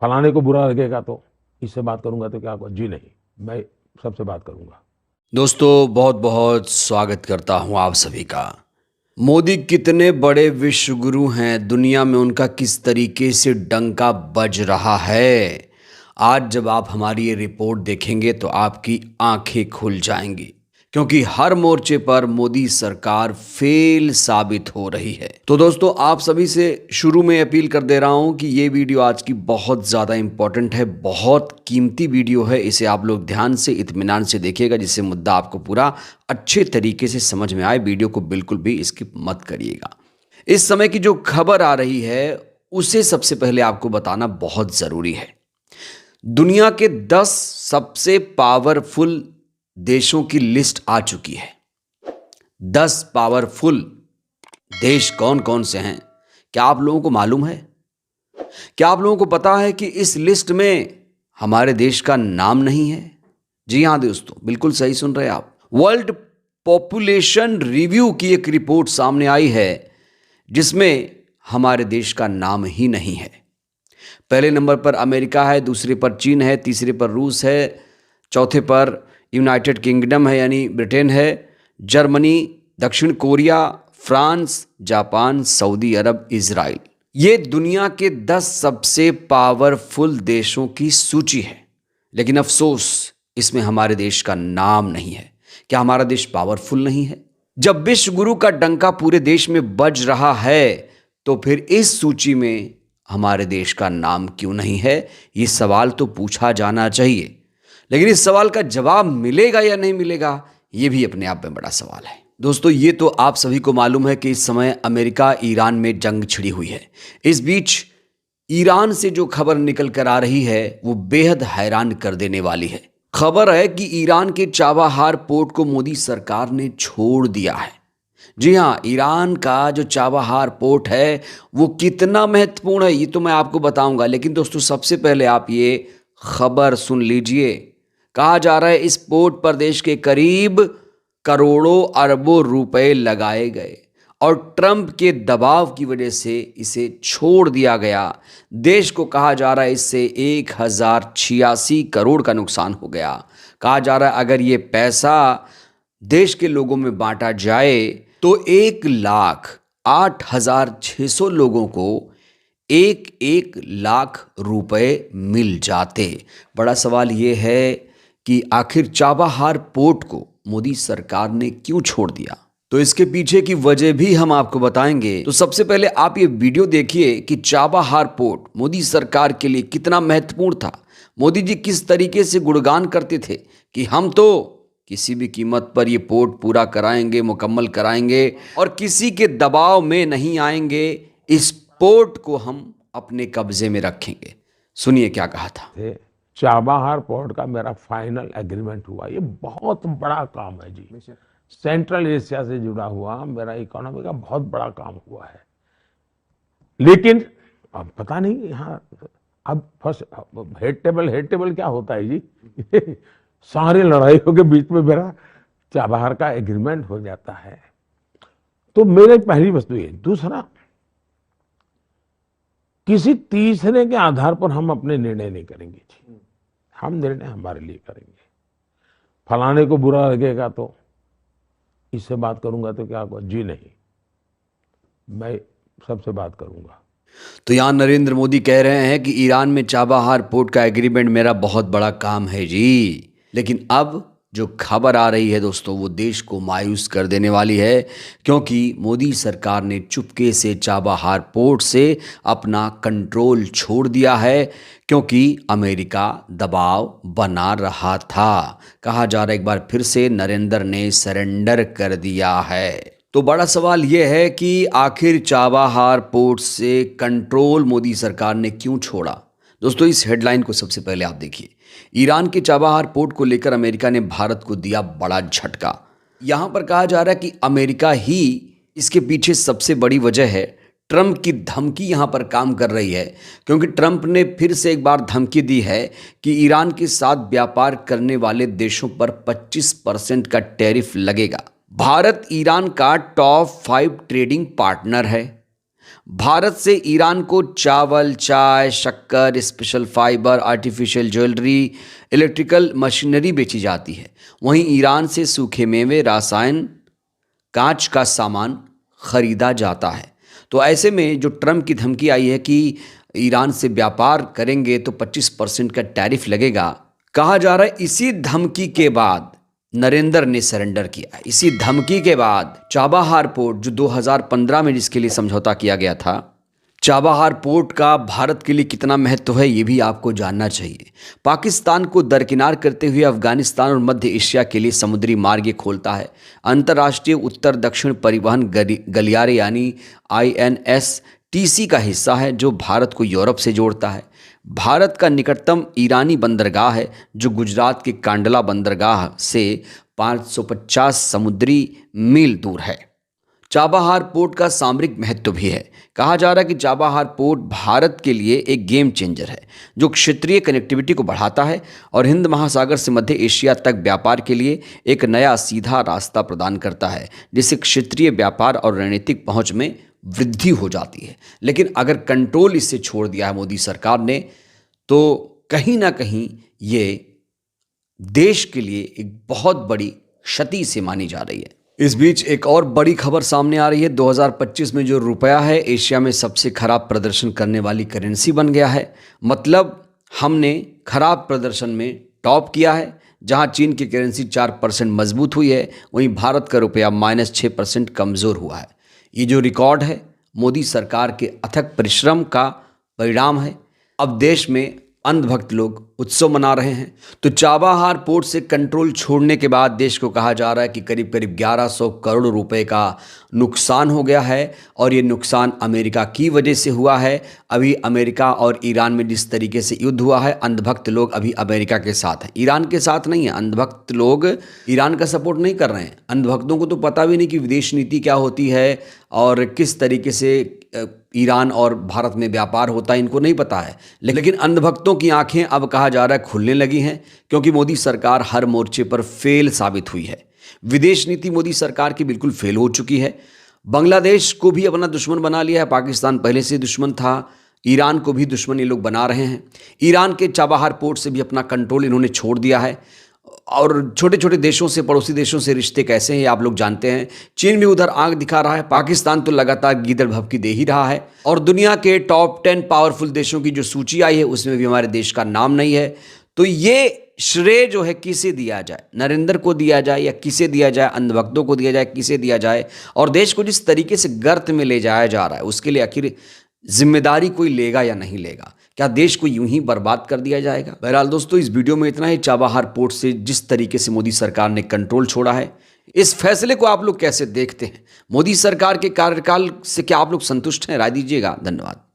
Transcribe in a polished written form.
फलाने को बुरा लगेगा तो इससे बात करूंगा तो क्या होगा? जी नहीं, मैं सबसे बात करूंगा। दोस्तों बहुत बहुत स्वागत करता हूं आप सभी का। मोदी कितने बड़े विश्व गुरु हैं, दुनिया में उनका किस तरीके से डंका बज रहा है। आज जब आप हमारी ये रिपोर्ट देखेंगे तो आपकी आंखें खुल जाएंगी, क्योंकि हर मोर्चे पर मोदी सरकार फेल साबित हो रही है। तो दोस्तों आप सभी से शुरू में अपील कर दे रहा हूं कि ये वीडियो आज की बहुत ज़्यादा इंपॉर्टेंट है, बहुत कीमती वीडियो है। इसे आप लोग ध्यान से इत्मीनान से देखिएगा, जिससे मुद्दा आपको पूरा अच्छे तरीके से समझ में आए। वीडियो को बिल्कुल भी स्किप मत करिएगा। इस समय की जो खबर आ रही है उसे सबसे पहले आपको बताना बहुत ज़रूरी है। दुनिया के 10 सबसे पावरफुल देशों की लिस्ट आ चुकी है। 10 पावरफुल देश कौन कौन से हैं, क्या आप लोगों को मालूम है? क्या आप लोगों को पता है कि इस लिस्ट में हमारे देश का नाम नहीं है? जी हां दोस्तों, बिल्कुल सही सुन रहे हैं आप। वर्ल्ड पॉपुलेशन रिव्यू की एक रिपोर्ट सामने आई है जिसमें हमारे देश का नाम ही नहीं है। पहले नंबर पर अमेरिका है, दूसरे पर चीन है, तीसरे पर रूस है, चौथे पर यूनाइटेड किंगडम है यानी ब्रिटेन है, जर्मनी, दक्षिण कोरिया, फ्रांस, जापान, सऊदी अरब, इजराइल। ये दुनिया के 10 सबसे पावरफुल देशों की सूची है, लेकिन अफसोस इसमें हमारे देश का नाम नहीं है। क्या हमारा देश पावरफुल नहीं है? जब विश्व गुरु का डंका पूरे देश में बज रहा है तो फिर इस सूची में हमारे देश का नाम क्यों नहीं है? ये सवाल तो पूछा जाना चाहिए, लेकिन इस सवाल का जवाब मिलेगा या नहीं मिलेगा, ये भी अपने आप में बड़ा सवाल है। दोस्तों ये तो आप सभी को मालूम है कि इस समय अमेरिका ईरान में जंग छिड़ी हुई है। इस बीच ईरान से जो खबर निकल कर आ रही है वो बेहद हैरान कर देने वाली है। खबर है कि ईरान के चाबहार पोर्ट को मोदी सरकार ने छोड़ दिया है। जी हाँ, ईरान का जो चाबहार पोर्ट है वो कितना महत्वपूर्ण है ये तो मैं आपको बताऊंगा, लेकिन दोस्तों सबसे पहले आप ये खबर सुन लीजिए। कहा जा रहा है इस पोर्ट पर देश के करीब करोड़ों अरबों रुपए लगाए गए और ट्रंप के दबाव की वजह से इसे छोड़ दिया गया। देश को कहा जा रहा है इससे 1086 करोड़ का नुकसान हो गया। कहा जा रहा है अगर ये पैसा देश के लोगों में बांटा जाए तो 1,08,600 लोगों को 1,00,000 रुपए मिल जाते। बड़ा सवाल ये है कि आखिर चाबहार पोर्ट को मोदी सरकार ने क्यों छोड़ दिया? तो इसके पीछे की वजह भी हम आपको बताएंगे। तो सबसे पहले आप ये वीडियो देखिए कि चाबहार पोर्ट मोदी सरकार के लिए कितना महत्वपूर्ण था। मोदी जी किस तरीके से गुणगान करते थे कि हम तो किसी भी कीमत पर ये पोर्ट पूरा कराएंगे, मुकम्मल कराएंगे और किसी के दबाव में नहीं आएंगे। इस पोर्ट को हम अपने कब्जे में रखेंगे। सुनिए क्या कहा था। चाबहार पोर्ट का मेरा फाइनल एग्रीमेंट हुआ। ये बहुत बड़ा काम है जी। सेंट्रल एशिया से जुड़ा हुआ मेरा इकोनॉमी का बहुत बड़ा काम हुआ है। लेकिन अब पता नहीं यहाँ अब फर्स्ट हेड टेबल क्या होता है जी? सारी लड़ाइयों के बीच में मेरा चाबहार का एग्रीमेंट हो जाता है। तो मेरी पहली वस्तु ये। दूसरा, किसी तीसरे के आधार पर हम अपने निर्णय नहीं करेंगे जी। हम निर्णय हमारे लिए करेंगे। फलाने को बुरा लगेगा तो इससे बात करूंगा तो क्या होगा? जी नहीं, मैं सबसे बात करूंगा। तो यहाँ नरेंद्र मोदी कह रहे हैं कि ईरान में चाबहार पोर्ट का एग्रीमेंट मेरा बहुत बड़ा काम है जी। लेकिन अब जो खबर आ रही है दोस्तों वो देश को मायूस कर देने वाली है, क्योंकि मोदी सरकार ने चुपके से चाबहार पोर्ट से अपना कंट्रोल छोड़ दिया है, क्योंकि अमेरिका दबाव बना रहा था। कहा जा रहा है एक बार फिर से नरेंद्र ने सरेंडर कर दिया है। तो बड़ा सवाल यह है कि आखिर चाबहार पोर्ट से कंट्रोल मोदी सरकार ने क्यों छोड़ा? दोस्तों इस हेडलाइन को सबसे पहले आप देखिए। ईरान के चाबहार पोर्ट को लेकर अमेरिका ने भारत को दिया बड़ा झटका। यहां पर कहा जा रहा है कि अमेरिका ही इसके पीछे सबसे बड़ी वजह है। ट्रंप की धमकी यहां पर काम कर रही है, क्योंकि ट्रंप ने फिर से एक बार धमकी दी है कि ईरान के साथ व्यापार करने वाले देशों पर 25% का टैरिफ लगेगा। भारत ईरान का टॉप 5 ट्रेडिंग पार्टनर है। भारत से ईरान को चावल, चाय, शक्कर, special fibre, artificial jewellery, electrical machinery बेची जाती है। वहीं ईरान से सूखे मेवे, रसायन, कांच का सामान खरीदा जाता है। तो ऐसे में जो ट्रम्प की धमकी आई है कि ईरान से व्यापार करेंगे तो 25% का टैरिफ लगेगा, कहा जा रहा है इसी धमकी के बाद नरेंद्र ने सरेंडर किया। इसी धमकी के बाद चाबाहार पोर्ट, जो 2015 में जिसके लिए समझौता किया गया था, चाबाहार पोर्ट का भारत के लिए कितना महत्व है ये भी आपको जानना चाहिए। पाकिस्तान को दरकिनार करते हुए अफगानिस्तान और मध्य एशिया के लिए समुद्री मार्ग खोलता है। अंतर्राष्ट्रीय उत्तर दक्षिण परिवहन गलियारे यानी INSTC का हिस्सा है, जो भारत को यूरोप से जोड़ता है। भारत का निकटतम ईरानी बंदरगाह है, जो गुजरात के कांडला बंदरगाह से 550 समुद्री मील दूर है। चाबाहार पोर्ट का सामरिक महत्व भी है। कहा जा रहा है कि चाबाहार पोर्ट भारत के लिए एक गेम चेंजर है, जो क्षेत्रीय कनेक्टिविटी को बढ़ाता है और हिंद महासागर से मध्य एशिया तक व्यापार के लिए एक नया सीधा रास्ता प्रदान करता है, जिससे क्षेत्रीय व्यापार और रणनीतिक पहुंच में वृद्धि हो जाती है। लेकिन अगर कंट्रोल इससे छोड़ दिया है मोदी सरकार ने, तो कहीं ना कहीं ये देश के लिए एक बहुत बड़ी क्षति से मानी जा रही है। इस बीच एक और बड़ी खबर सामने आ रही है। 2025 में जो रुपया है, एशिया में सबसे खराब प्रदर्शन करने वाली करेंसी बन गया है। मतलब हमने खराब प्रदर्शन में टॉप किया है। जहां चीन की करेंसी 4% मजबूत हुई है, वहीं भारत का रुपया -6% कमज़ोर हुआ है। ये जो रिकॉर्ड है मोदी सरकार के अथक परिश्रम का परिणाम है। अब देश में अंधभक्त लोग उत्सव मना रहे हैं। तो चाबाहार पोर्ट से कंट्रोल छोड़ने के बाद देश को कहा जा रहा है कि करीब करीब 1100 करोड़ रुपए का नुकसान हो गया है, और ये नुकसान अमेरिका की वजह से हुआ है। अभी अमेरिका और ईरान में जिस तरीके से युद्ध हुआ है, अंधभक्त लोग अभी अमेरिका के साथ हैं, ईरान के साथ नहीं है। अंधभक्त लोग ईरान का सपोर्ट नहीं कर रहे हैं। अंधभक्तों को तो पता भी नहीं कि विदेश नीति क्या होती है और किस तरीके से ईरान और भारत में व्यापार होता है, इनको नहीं पता है। लेकिन अंधभक्तों की आंखें अब कहा जा रहा है खुलने लगी हैं, क्योंकि मोदी सरकार हर मोर्चे पर फेल साबित हुई है। विदेश नीति मोदी सरकार की बिल्कुल फेल हो चुकी है। बांग्लादेश को भी अपना दुश्मन बना लिया है। पाकिस्तान पहले से दुश्मन था, ईरान को भी दुश्मन ये लोग बना रहे हैं। ईरान के चाबाहार पोर्ट से भी अपना कंट्रोल इन्होंने छोड़ दिया है। और छोटे छोटे देशों से, पड़ोसी देशों से रिश्ते कैसे हैं आप लोग जानते हैं। चीन भी उधर आंख दिखा रहा है। पाकिस्तान तो लगातार गीदड़ भभकी दे ही रहा है। और दुनिया के टॉप 10 पावरफुल देशों की जो सूची आई है, उसमें भी हमारे देश का नाम नहीं है। तो ये श्रेय जो है किसे दिया जाए, नरेंद्र को दिया जाए या किसे दिया जाए, अंधभक्तों को दिया जाए, किसे दिया जाए। और देश को जिस तरीके से गर्त में ले जाया जा रहा है, उसके लिए आखिर जिम्मेदारी कोई लेगा या नहीं लेगा? क्या देश को यूं ही बर्बाद कर दिया जाएगा? बहरहाल दोस्तों, इस वीडियो में इतना ही। चाबाहार पोर्ट से जिस तरीके से मोदी सरकार ने कंट्रोल छोड़ा है, इस फैसले को आप लोग कैसे देखते हैं? मोदी सरकार के कार्यकाल से क्या आप लोग संतुष्ट हैं? राय दीजिएगा। धन्यवाद।